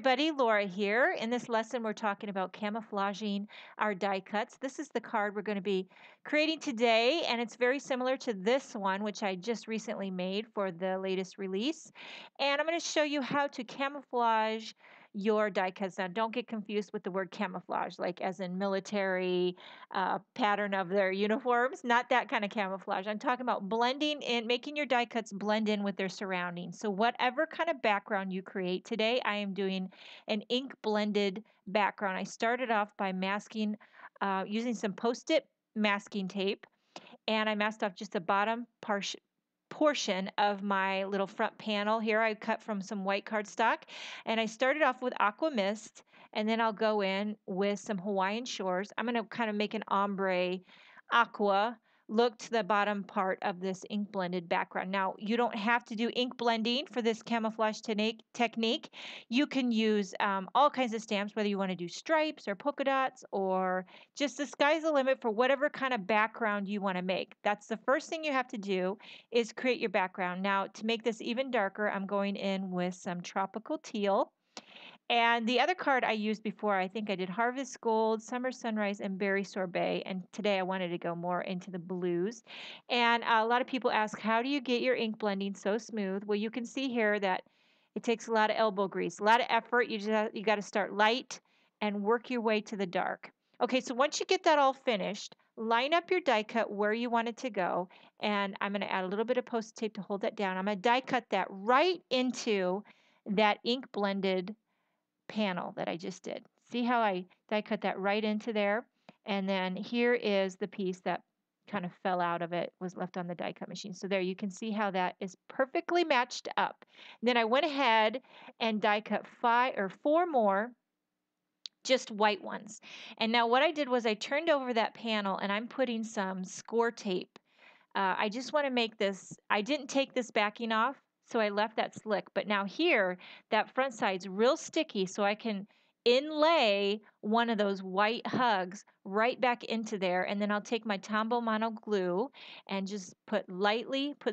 everybody, Laura here. In this lesson, we're talking about camouflaging our die cuts. This is the card we're going to be creating today, and it's very similar to this one, which I just recently made for the latest release. And I'm going to show you how to camouflage your die cuts. Now, don't get confused with the word camouflage, like as in military pattern of their uniforms. Not that kind of camouflage. I'm talking about blending in, making your die cuts blend in with their surroundings. So whatever kind of background you create today, I am doing an ink blended background. I started off by masking using some Post-it masking tape, and I masked off just the bottom portion of my little front panel here. I cut from some white cardstock, and I started off with Aqua Mist, and then I'll go in with some Hawaiian Shores. I'm going to kind of make an ombre aqua look to the bottom part of this ink blended background. Now, you don't have to do ink blending for this camouflage technique. You can use all kinds of stamps, whether you want to do stripes or polka dots, or just the sky's the limit for whatever kind of background you want to make. That's the first thing you have to do is create your background. Now, to make this even darker, I'm going in with some tropical teal. And the other card I used before, I think I did Harvest Gold, Summer Sunrise, and Berry Sorbet. And today I wanted to go more into the blues. And a lot of people ask, how do you get your ink blending so smooth? Well, you can see here that it takes a lot of elbow grease, a lot of effort. You got to start light and work your way to the dark. Okay, so once you get that all finished, line up your die cut where you want it to go. And I'm going to add a little bit of Post-it tape to hold that down. I'm going to die cut that right into that ink blended panel that I just did. See how I die cut that right into there? And then here is the piece that kind of fell out of it, was left on the die cut machine. So there you can see how that is perfectly matched up. And then I went ahead and die cut 4 more just white ones. And now what I did was I turned over that panel and I'm putting some score tape. I just want to make this, I didn't take this backing off, so I left that slick. But now here, that front side's real sticky, so I can inlay one of those white hugs right back into there. And then I'll take my Tombow Mono glue and just put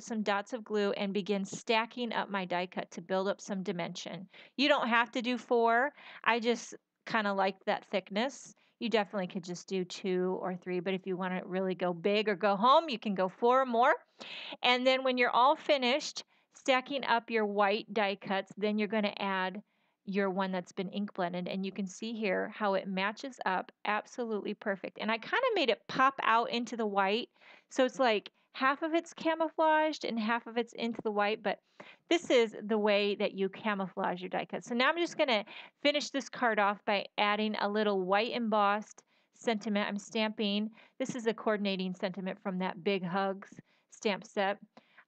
some dots of glue and begin stacking up my die cut to build up some dimension. You don't have to do 4. I just kind of like that thickness. You definitely could just do 2 or 3, but if you want to really go big or go home, you can go 4 or more. And then when you're all finished stacking up your white die cuts, then you're going to add your one that's been ink blended, and you can see here how it matches up absolutely perfect. And I kind of made it pop out into the white, so it's like half of it's camouflaged and half of it's into the white, but this is the way that you camouflage your die cut. So now I'm just going to finish this card off by adding a little white embossed sentiment. I'm stamping. This is a coordinating sentiment from that Big Hugs stamp set.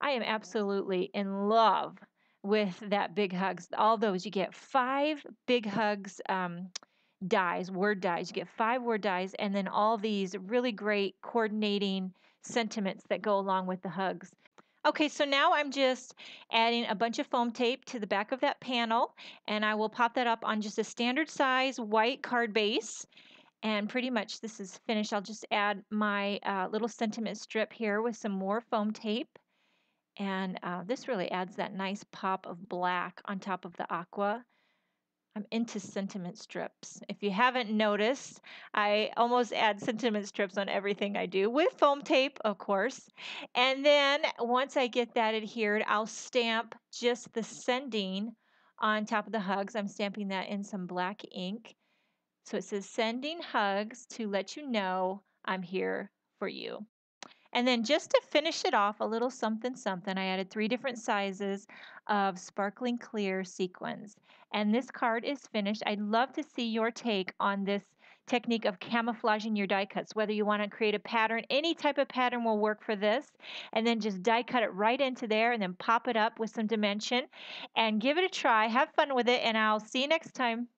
I am absolutely in love with that Big Hugs. All those, you get 5 Big Hugs dies, word dies. You get 5 word dies, and then all these really great coordinating sentiments that go along with the hugs. Okay, so now I'm just adding a bunch of foam tape to the back of that panel, and I will pop that up on just a standard size white card base. And pretty much this is finished. I'll just add my little sentiment strip here with some more foam tape. And this really adds that nice pop of black on top of the aqua. I'm into sentiment strips. If you haven't noticed, I almost add sentiment strips on everything I do, with foam tape, of course. And then once I get that adhered, I'll stamp just the sending on top of the hugs. I'm stamping that in some black ink. So it says sending hugs to let you know I'm here for you. And then just to finish it off, a little something something, I added 3 different sizes of sparkling clear sequins. And this card is finished. I'd love to see your take on this technique of camouflaging your die cuts, whether you want to create a pattern. Any type of pattern will work for this. And then just die cut it right into there and then pop it up with some dimension and give it a try. Have fun with it, and I'll see you next time.